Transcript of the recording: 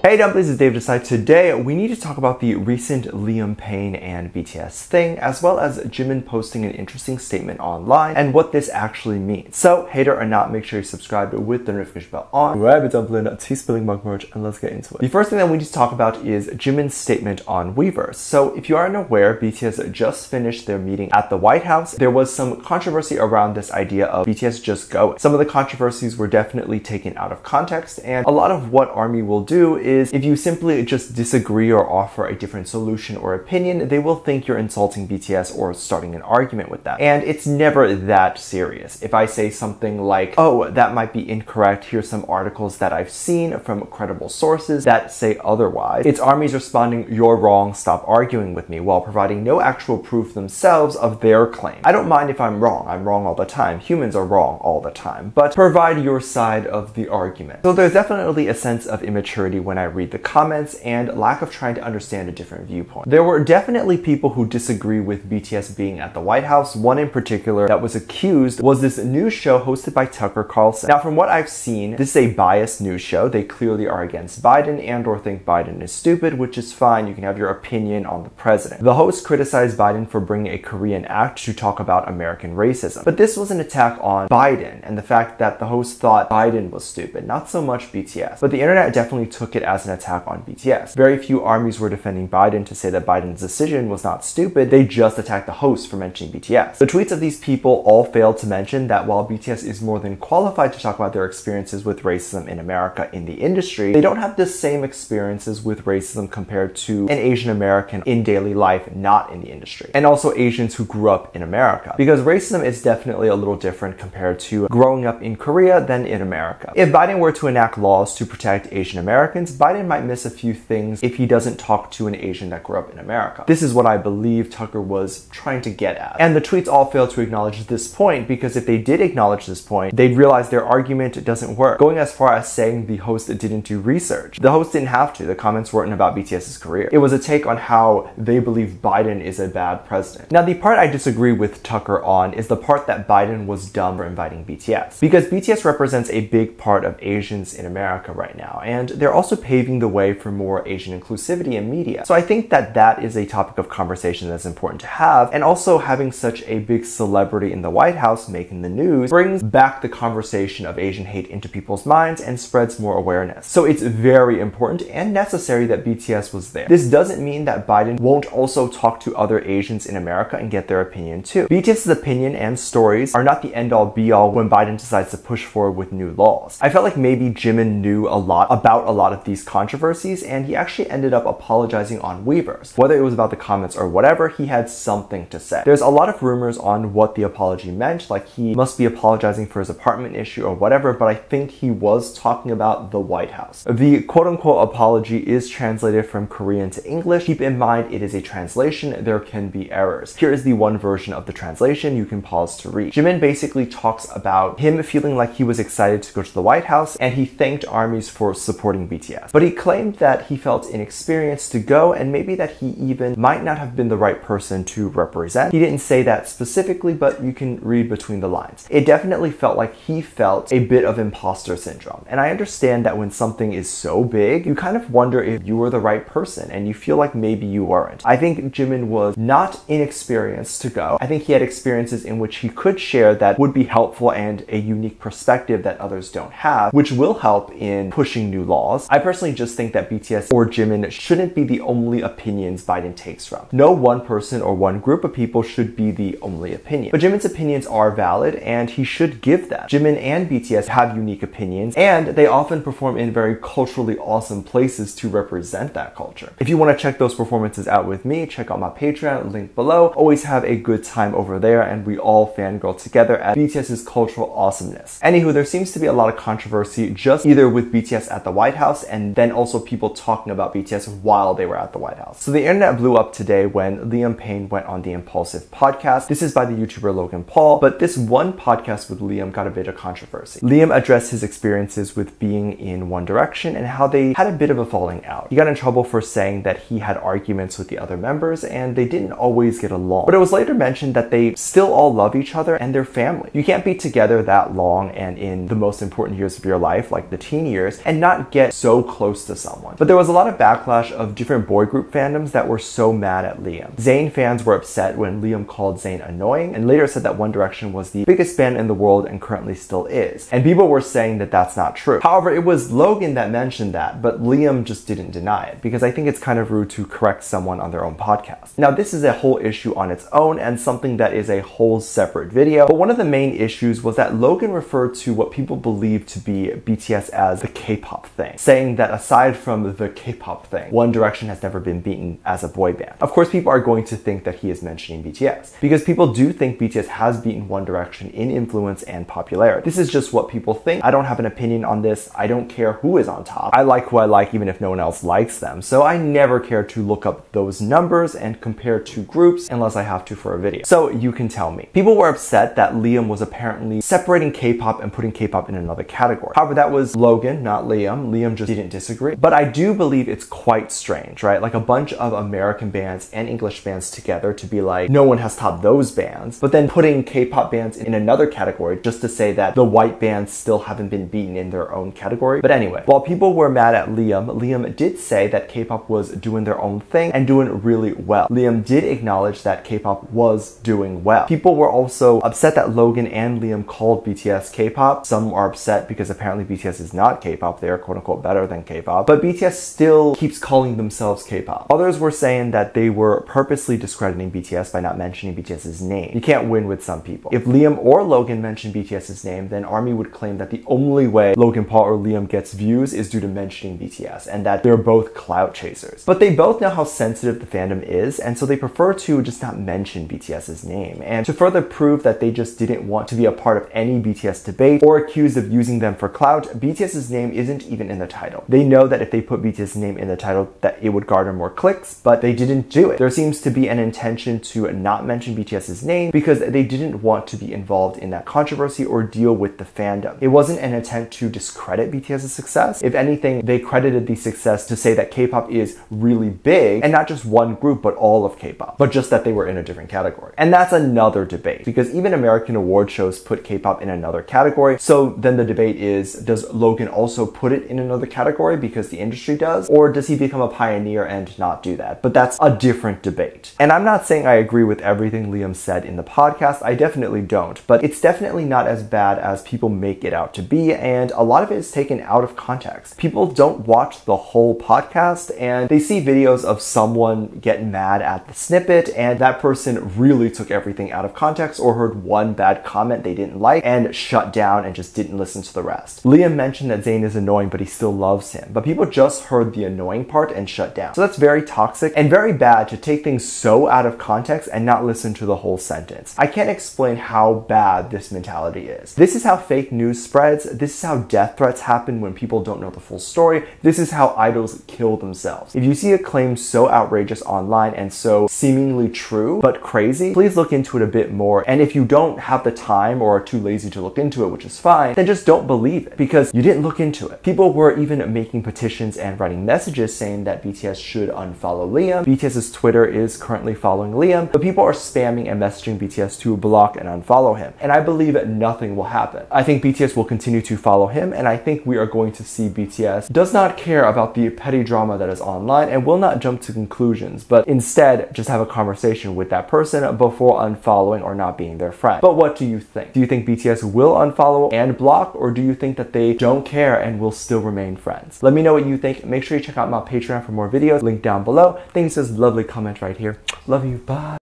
Hey dumplings, it's Dave Desai. Today we need to talk about the recent Liam Payne and BTS thing, as well as Jimin posting an interesting statement online and what this actually means. So, hater or not, make sure you subscribe with the notification bell on. Grab a dumpling, tea spilling mug merch, and let's get into it. The first thing that we need to talk about is Jimin's statement on Weverse. So, if you aren't aware, BTS just finished their meeting at the White House. There was some controversy around this idea of BTS just going. Some of the controversies were definitely taken out of context, and a lot of what ARMY will do is if you simply just disagree or offer a different solution or opinion, they will think you're insulting BTS or starting an argument with them. And it's never that serious. If I say something like, oh, that might be incorrect, here's some articles that I've seen from credible sources that say otherwise, it's ARMY's responding, you're wrong, stop arguing with me, while providing no actual proof themselves of their claim. I don't mind if I'm wrong all the time. Humans are wrong all the time. But provide your side of the argument. So there's definitely a sense of immaturity when I read the comments and lack of trying to understand a different viewpoint. There were definitely people who disagree with BTS being at the White House. One in particular that was accused was this news show hosted by Tucker Carlson. Now, from what I've seen, this is a biased news show. They clearly are against Biden and or think Biden is stupid, which is fine. You can have your opinion on the president. The host criticized Biden for bringing a Korean act to talk about American racism. But this was an attack on Biden and the fact that the host thought Biden was stupid, not so much BTS. But the internet definitely took it as an attack on BTS. Very few armies were defending Biden to say that Biden's decision was not stupid. They just attacked the host for mentioning BTS. The tweets of these people all failed to mention that while BTS is more than qualified to talk about their experiences with racism in America in the industry, they don't have the same experiences with racism compared to an Asian American in daily life, not in the industry. And also Asians who grew up in America. Because racism is definitely a little different compared to growing up in Korea than in America. If Biden were to enact laws to protect Asian Americans, Biden might miss a few things if he doesn't talk to an Asian that grew up in America. This is what I believe Tucker was trying to get at. And the tweets all failed to acknowledge this point, because if they did acknowledge this point, they'd realize their argument doesn't work. Going as far as saying the host didn't do research. The host didn't have to. The comments weren't about BTS's career. It was a take on how they believe Biden is a bad president. Now, the part I disagree with Tucker on is the part that Biden was dumb for inviting BTS. Because BTS represents a big part of Asians in America right now, and they're also paving the way for more Asian inclusivity in media. So I think that that is a topic of conversation that's important to have, and also having such a big celebrity in the White House making the news brings back the conversation of Asian hate into people's minds and spreads more awareness. So it's very important and necessary that BTS was there. This doesn't mean that Biden won't also talk to other Asians in America and get their opinion too. BTS's opinion and stories are not the end-all be-all when Biden decides to push forward with new laws. I felt like maybe Jimin knew a lot about a lot of these controversies, and he actually ended up apologizing on Weverse. Whether it was about the comments or whatever, he had something to say. There's a lot of rumors on what the apology meant, like he must be apologizing for his apartment issue or whatever, but I think he was talking about the White House. The quote-unquote apology is translated from Korean to English. Keep in mind it is a translation, there can be errors. Here is the one version of the translation you can pause to read. Jimin basically talks about him feeling like he was excited to go to the White House, and he thanked armies for supporting BTS. But he claimed that he felt inexperienced to go, and maybe that he even might not have been the right person to represent. He didn't say that specifically, but you can read between the lines. It definitely felt like he felt a bit of imposter syndrome. And I understand that when something is so big, you kind of wonder if you were the right person, and you feel like maybe you weren't. I think Jimin was not inexperienced to go. I think he had experiences in which he could share that would be helpful and a unique perspective that others don't have, which will help in pushing new laws. I personally just think that BTS or Jimin shouldn't be the only opinions Biden takes from. No one person or one group of people should be the only opinion. But Jimin's opinions are valid, and he should give them. Jimin and BTS have unique opinions, and they often perform in very culturally awesome places to represent that culture. If you want to check those performances out with me, check out my Patreon, link below. Always have a good time over there, and we all fangirl together at BTS's cultural awesomeness. Anywho, there seems to be a lot of controversy just either with BTS at the White House, and then also people talking about BTS while they were at the White House. So the internet blew up today when Liam Payne went on the Impaulsive podcast. This is by the YouTuber Logan Paul, but this one podcast with Liam got a bit of controversy. Liam addressed his experiences with being in One Direction and how they had a bit of a falling out. He got in trouble for saying that he had arguments with the other members and they didn't always get along. But it was later mentioned that they still all love each other and they're family. You can't be together that long and in the most important years of your life, like the teen years, and not get so close to someone. But there was a lot of backlash of different boy group fandoms that were so mad at Liam. Zayn fans were upset when Liam called Zayn annoying and later said that One Direction was the biggest band in the world and currently still is. And people were saying that that's not true. However, it was Logan that mentioned that, but Liam just didn't deny it, because I think it's kind of rude to correct someone on their own podcast. Now, this is a whole issue on its own and something that is a whole separate video, but one of the main issues was that Logan referred to what people believe to be BTS as the K-pop thing, saying that aside from the K-pop thing, One Direction has never been beaten as a boy band. Of course, people are going to think that he is mentioning BTS, because people do think BTS has beaten One Direction in influence and popularity. This is just what people think. I don't have an opinion on this. I don't care who is on top. I like who I like even if no one else likes them. So I never care to look up those numbers and compare two groups unless I have to for a video. So you can tell me. People were upset that Liam was apparently separating K-pop and putting K-pop in another category. However, that was Logan, not Liam. Liam just didn't disagree. But I do believe it's quite strange, right? Like a bunch of American bands and English bands together to be like, no one has topped those bands, but then putting K-pop bands in another category just to say that the white bands still haven't been beaten in their own category. But anyway, while people were mad at Liam did say that K-pop was doing their own thing and doing really well. Liam did acknowledge that K-pop was doing well. People were also upset that Logan and Liam called BTS K-pop. Some are upset because apparently BTS is not K-pop. They are quote unquote better than K-pop, but BTS still keeps calling themselves K-pop. Others were saying that they were purposely discrediting BTS by not mentioning BTS's name. You can't win with some people. If Liam or Logan mentioned BTS's name, then ARMY would claim that the only way Logan Paul or Liam gets views is due to mentioning BTS and that they're both clout chasers. But they both know how sensitive the fandom is, and so they prefer to just not mention BTS's name. And to further prove that they just didn't want to be a part of any BTS debate or accused of using them for clout, BTS's name isn't even in the title. They know that if they put BTS's name in the title that it would garner more clicks, but they didn't do it. There seems to be an intention to not mention BTS's name because they didn't want to be involved in that controversy or deal with the fandom. It wasn't an attempt to discredit BTS's success. If anything, they credited the success to say that K-pop is really big, and not just one group, but all of K-pop, but just that they were in a different category. And that's another debate, because even American award shows put K-pop in another category. So then the debate is, does Logan also put it in another category because the industry does, or does he become a pioneer and not do that? But that's a different debate. And I'm not saying I agree with everything Liam said in the podcast. I definitely don't, but it's definitely not as bad as people make it out to be, and a lot of it is taken out of context. People don't watch the whole podcast, and they see videos of someone getting mad at the snippet, and that person really took everything out of context or heard one bad comment they didn't like and shut down and just didn't listen to the rest. Liam mentioned that Zayn is annoying, but he still loves him, but people just heard the annoying part and shut down. So that's very toxic and very bad to take things so out of context and not listen to the whole sentence. I can't explain how bad this mentality is. This is how fake news spreads. This is how death threats happen when people don't know the full story. This is how idols kill themselves. If you see a claim so outrageous online and so seemingly true but crazy, please look into it a bit more. And if you don't have the time or are too lazy to look into it, which is fine, then just don't believe it because you didn't look into it. People were even making petitions and writing messages saying that BTS should unfollow Liam. BTS's Twitter is currently following Liam, but people are spamming and messaging BTS to block and unfollow him. And I believe that nothing will happen. I think BTS will continue to follow him, and I think we are going to see BTS does not care about the petty drama that is online and will not jump to conclusions, but instead just have a conversation with that person before unfollowing or not being their friend. But what do you think? Do you think BTS will unfollow and block, or do you think that they don't care and will still remain friends? Let me know what you think. Make sure you check out my Patreon for more videos, link down below. Thanks for this lovely comment right here. Love you, bye.